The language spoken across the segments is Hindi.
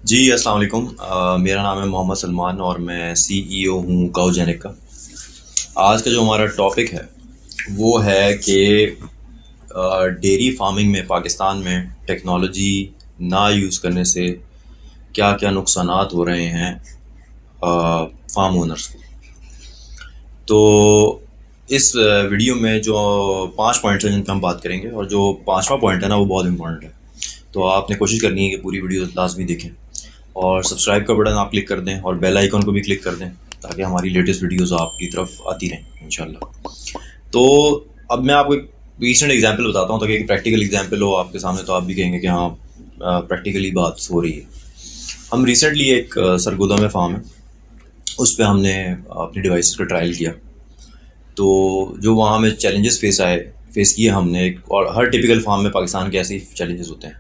जी, अस्सलाम वालेकुम। मेरा नाम है मोहम्मद सलमान और मैं सीईओ हूँ काउजेनिक का। आज का जो हमारा टॉपिक है वो है कि डेयरी फार्मिंग में पाकिस्तान में टेक्नोलॉजी ना यूज़ करने से क्या क्या नुकसानात हो रहे हैं फार्म ओनर्स को। तो इस वीडियो में जो 5 पॉइंट्स हैं जिन पर हम बात करेंगे, और जो पांचवा पॉइंट है ना वो बहुत इंपॉर्टेंट है। तो आपने कोशिश करनी है कि पूरी वीडियो लाजमी देखें, और सब्सक्राइब का बटन आप क्लिक कर दें और बेल आइकन को भी क्लिक कर दें ताकि हमारी लेटेस्ट वीडियोस आपकी तरफ आती रहें इंशाल्लाह। तो अब मैं आपको एक रीसेंट एग्जांपल बताता हूँ ताकि एक प्रैक्टिकल एग्जांपल हो आपके सामने, तो आप भी कहेंगे कि हाँ प्रैक्टिकली बात हो रही है। हम रिसेंटली एक सरगोदा में फार्म है, उस पर हमने अपनी डिवाइसेस का ट्रायल किया। तो जो वहाँ में चैलेंजेस फेस किए हमने, और हर टिपिकल फार्म में पाकिस्तान के ऐसे ही चैलेंजेस होते हैं,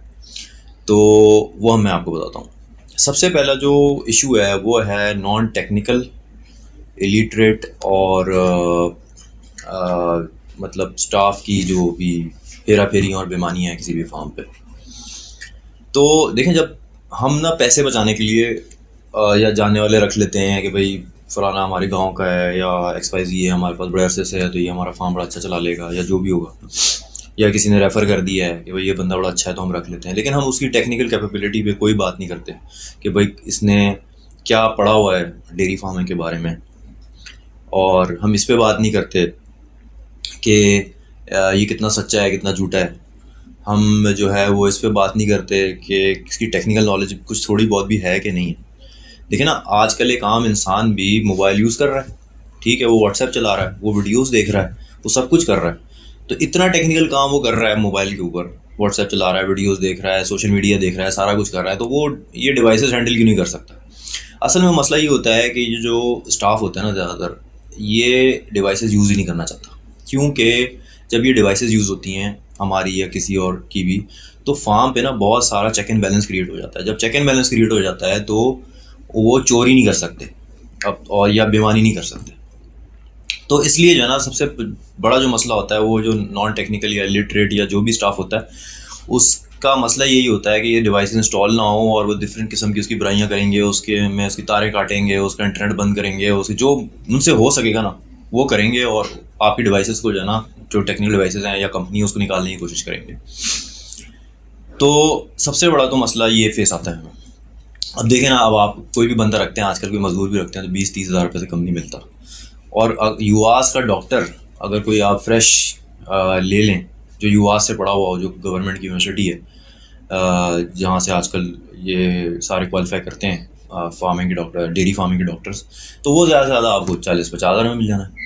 तो वो मैं आपको बताता हूँ। सबसे पहला जो इशू है वो है नॉन टेक्निकल इलिटरेट और मतलब स्टाफ की जो भी हेरा फेरी और बेमानियाँ हैं किसी भी फार्म पे। तो देखें, जब हम ना पैसे बचाने के लिए या जानने वाले रख लेते हैं कि भाई फलाना हमारे गांव का है या XYZ है, हमारे पास बड़े अरसे से है, तो ये हमारा फार्म बड़ा अच्छा चला लेगा या जो भी होगा, या किसी ने रेफ़र कर दिया है कि भाई ये बंदा बड़ा अच्छा है तो हम रख लेते हैं, लेकिन हम उसकी टेक्निकल कैपेबिलिटी पे कोई बात नहीं करते कि भाई इसने क्या पढ़ा हुआ है डेयरी फार्मिंग के बारे में। और हम इस पे बात नहीं करते कि ये कितना सच्चा है कितना झूठा है। हम जो है वो इस पे बात नहीं करते कि इसकी टेक्निकल नॉलेज कुछ थोड़ी बहुत भी है कि नहीं है। देखिए ना, आजकल एक आम इंसान भी मोबाइल यूज़ कर रहा है, ठीक है, वो व्हाट्सएप चला रहा है, वो वीडियोस देख रहा है, वो सब कुछ कर रहा है। तो इतना टेक्निकल काम वो कर रहा है मोबाइल के ऊपर, व्हाट्सएप चला रहा है, वीडियोस देख रहा है, सोशल मीडिया देख रहा है, सारा कुछ कर रहा है, तो वो ये डिवाइसेस हैंडल क्यों नहीं कर सकता। असल में मसला ये होता है कि ये जो स्टाफ होता है ना, ज़्यादातर ये डिवाइसेस यूज़ ही नहीं करना चाहता। क्योंकि जब ये डिवाइसेस यूज़ होती हैं हमारी या किसी और की भी, तो फार्म पे ना बहुत सारा चेक एंड बैलेंस क्रिएट हो जाता है। जब चेक एंड बैलेंस क्रिएट हो जाता है तो वो चोरी नहीं कर सकते अब, और या बेईमानी नहीं कर सकते। तो इसलिए जो है ना, सबसे बड़ा जो मसला होता है वो जो नॉन टेक्निकल या लिटरेट या जो भी स्टाफ होता है, उसका मसला यही होता है कि ये डिवाइस इंस्टॉल ना हो और वो डिफरेंट किस्म की उसकी बुराइयाँ करेंगे, उसके में उसकी तारें काटेंगे, उसका इंटरनेट बंद करेंगे, उसकी जो उनसे हो सकेगा ना वो करेंगे, और आपकी डिवाइसेस को जो है ना, जो टेक्निकल डिवाइसेस हैं या कंपनी उसको निकालने की कोशिश करेंगे। तो सबसे बड़ा तो मसला ये फेस आता है। अब देखें ना, अब आप कोई भी बंदा रखते हैं, आजकल कोई मजदूर भी रखते हैं, तो 20-30 हज़ार रुपये से कम नहीं मिलता। और यूआस का डॉक्टर अगर कोई आप फ्रेश ले लें, जो यूआस से पढ़ा हुआ हो, जो गवर्नमेंट की यूनिवर्सिटी है, जहाँ से आजकल ये सारे क्वालिफाई करते हैं फार्मिंग के डॉक्टर, डेयरी फार्मिंग के डॉक्टर्स, तो वो ज़्यादा से ज़्यादा आपको 40-50 हज़ार में मिल जाना है।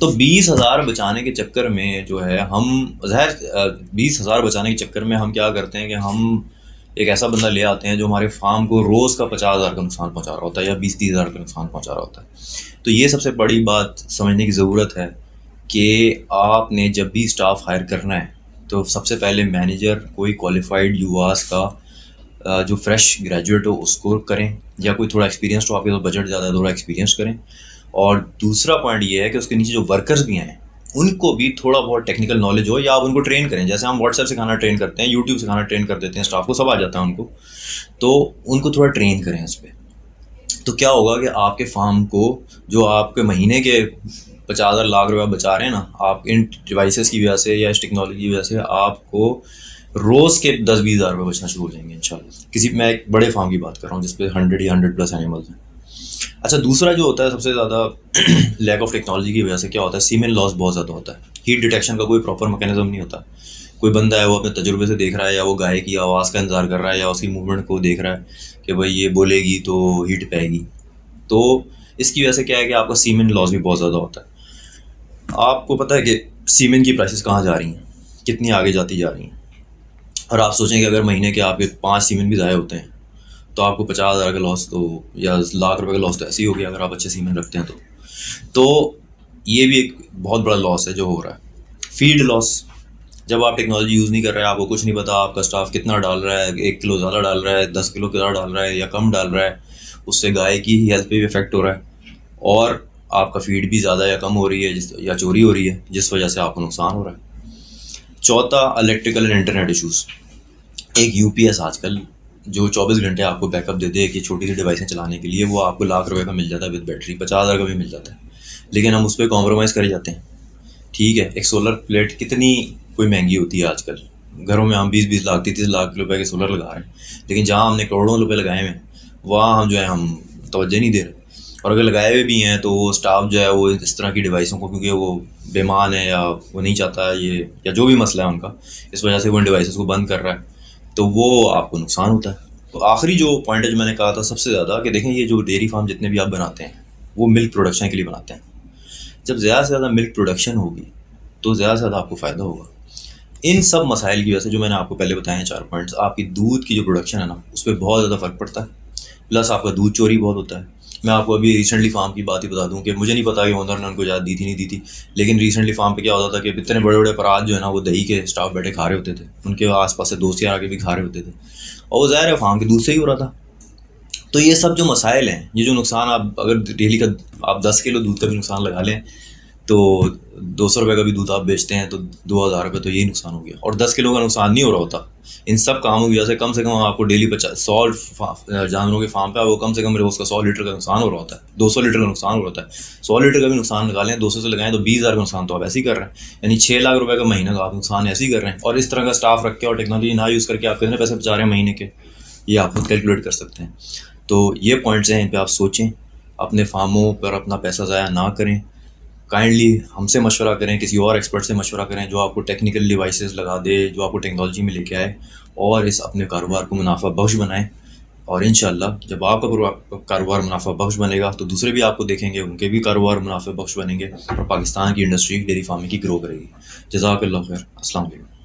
तो 20 हज़ार बचाने के चक्कर में जो है हम, ज़ाहिर 20 हज़ार बचाने के चक्कर में हम क्या करते हैं कि हम एक ऐसा बंदा ले आते हैं जो हमारे फार्म को रोज़ का 50 हज़ार का नुकसान पहुंचा रहा होता है या 20-30 हज़ार का नुकसान पहुंचा रहा होता है। तो ये सबसे बड़ी बात समझने की ज़रूरत है कि आपने जब भी स्टाफ हायर करना है तो सबसे पहले मैनेजर कोई क्वालिफाइड यूआस का जो फ्रेश ग्रेजुएट हो उसको करें, या कोई थोड़ा एक्सपीरियंस हो, आपके तो बजट ज़्यादा है, थोड़ा एक्सपीरियंस करें। और दूसरा पॉइंट ये है कि उसके नीचे जो वर्कर्स भी हैं उनको भी थोड़ा बहुत टेक्निकल नॉलेज हो, या आप उनको ट्रेन करें, जैसे हम व्हाट्सएप सिखाना ट्रेन करते हैं, यूट्यूब सिखाना ट्रेन कर देते हैं, स्टाफ को सब आ जाता है उनको, तो उनको थोड़ा ट्रेन करें इस पर। तो क्या होगा कि आपके फार्म को, जो आपके महीने के 50,000 लाख रुपया बचा रहे हैं ना, आप इन डिवाइसेस की वजह से या इस टेक्नोलॉजी की वजह से आपको रोज़ के 10-20 हज़ार रुपये बचना शुरू हो जाएंगे इंशाल्लाह। किसी, मैं एक बड़े फार्म की बात कर रहा हूँ जिसपे 100 या 100+ एनिमल्स हैं। अच्छा, दूसरा जो होता है सबसे ज़्यादा लैक ऑफ टेक्नोलॉजी की वजह से क्या होता है, सीमेन लॉस बहुत ज़्यादा होता है। हीट डिटेक्शन का कोई प्रॉपर मैकेनिज्म नहीं होता। कोई बंदा है वो अपने तजुर्बे से देख रहा है, या वो गाय की आवाज़ का इंतज़ार कर रहा है, या उसकी मूवमेंट को देख रहा है कि भाई ये बोलेगी तो हीट पाएगी। तो इसकी वजह से क्या है कि आपका सीमेन लॉस भी बहुत ज़्यादा होता है। आपको पता है कि सीमेन की प्राइसेस कहाँ जा रही हैं, कितनी आगे जाती जा रही हैं। और आप सोचें कि अगर महीने के आपके 5 सीमेन भी ज़ाया होते हैं तो आपको 50 हज़ार का लॉस, तो या लाख रुपए का लॉस तो ऐसे ही हो गया अगर आप अच्छे सीमेन रखते हैं तो ये भी एक बहुत बड़ा लॉस है जो हो रहा है। फील्ड लॉस, जब आप टेक्नोलॉजी यूज़ नहीं कर रहे हैं, आपको कुछ नहीं पता आपका स्टाफ कितना डाल रहा है, 1 किलो ज़्यादा डाल रहा है, 10 किलो ज़्यादा डाल रहा है या कम डाल रहा है, उससे गाय की हेल्थ पे भी इफेक्ट हो रहा है, और आपका फीड भी ज़्यादा या कम हो रही है या चोरी हो रही है, जिस वजह से आपको नुकसान हो रहा है। चौथा, इलेक्ट्रिकल एंड इंटरनेट इशूज़। एक यूपीएस आजकल जो 24 घंटे आपको बैकअप दे दे कि छोटी सी डिवाइसें चलाने के लिए, वो आपको लाख रुपए का मिल जाता है विद बैटरी, 50,000 का भी मिल जाता है। लेकिन हम उस पर कॉम्प्रोमाइज़ करे जाते हैं। ठीक है, एक सोलर प्लेट कितनी कोई महंगी होती है आजकल, घरों में हम 20-20 लाख 30 लाख रुपए के सोलर लगा रहे हैं, लेकिन जहाँ हमने करोड़ों रुपए लगाए हुए हैं वहाँ हम जो है हम तवज्जो नहीं दे रहे। और अगर लगाए हुए भी हैं तो वो स्टाफ जो है वो इस तरह की डिवाइसों को, क्योंकि वो बेईमान है या वो नहीं चाहता ये या जो भी मसला है उनका, इस वजह से वो इन डिवाइसेस को बंद कर रहा है, तो वो आपको नुकसान होता है। तो आखिरी जो पॉइंट है जो मैंने कहा था सबसे ज़्यादा, कि देखें ये जो डेयरी फार्म जितने भी आप बनाते हैं वो मिल्क प्रोडक्शन के लिए बनाते हैं। जब ज़्यादा से ज़्यादा मिल्क प्रोडक्शन होगी तो ज़्यादा से ज़्यादा आपको फ़ायदा होगा। इन सब मसाइल की वजह से जो मैंने आपको पहले बताए हैं 4 पॉइंट्स, आपकी दूध की जो प्रोडक्शन है ना उस पर बहुत ज़्यादा फ़र्क पड़ता है। प्लस आपका दूध चोरी बहुत होता है। मैं आपको अभी रिसेंटली फार्म की बात ही बता दूं कि मुझे नहीं पता कि ओनर ने उनको इजाज़त दी थी नहीं दी थी, लेकिन रिसेंटली फार्म पे क्या होता था कि इतने बड़े बड़े परात जो है ना वो दही के स्टाफ बैठे खा रहे होते थे, उनके आसपास से दोस्त यार आके भी खा रहे होते थे, और वो ज़ाहिर है फार्म के दूध से ही हो रहा था। तो ये सब जो मसाइल हैं, ये जो नुकसान, आप अगर डेली का आप 10 किलो दूध का भी नुकसान लगा लें तो 200 रुपये का भी दूध आप बेचते हैं तो 2,000 रुपये तो यही नुकसान हो गया। और 10 किलो का नुकसान नहीं हो रहा होता। इन सब कामों की वजह से कम आपको डेली 100 जानवरों के फार्म पे आपको कम से कम रोज़ का 100 लीटर का नुकसान हो रहा होता है, 200 लीटर का नुकसान हो रहा होता है। 100 लीटर का भी नुकसान लगा लें, 200 से लगाएं तो 20,000 का नुकसान तो आप ऐसे ही कर रहे हैं, यानी 6 लाख रुपये का महीना का आप नुकसान ऐसे ही कर रहे हैं। और इस तरह का स्टाफ रख के और टेक्नोलॉजी ना यूज़ करके आप कितने पैसे बचा रहे हैं महीने के, ये आप खुद कैलकुलेट कर सकते हैं। तो ये पॉइंट्स हैं, इन पर आप सोचें, अपने फार्मों पर अपना पैसा ज़ाया ना करें। काइंडली हमसे मशवरा करें, किसी और एक्सपर्ट से मशवरा करें जो आपको टेक्निकल डिवाइसेस लगा दे, जो आपको टेक्नोलॉजी में लेके आए और इस अपने कारोबार को मुनाफा बख्श बनाएं। और इंशाल्लाह जब आपका कारोबार मुनाफा बख्श बनेगा तो दूसरे भी आपको देखेंगे, उनके भी कारोबार मुनाफा बख्श बनेंगे और पाकिस्तान की इंडस्ट्री डेयरी फार्मिंग की ग्रो करेगी। जज़ाकल्लाह खैर। अस्सलाम वालेकुम।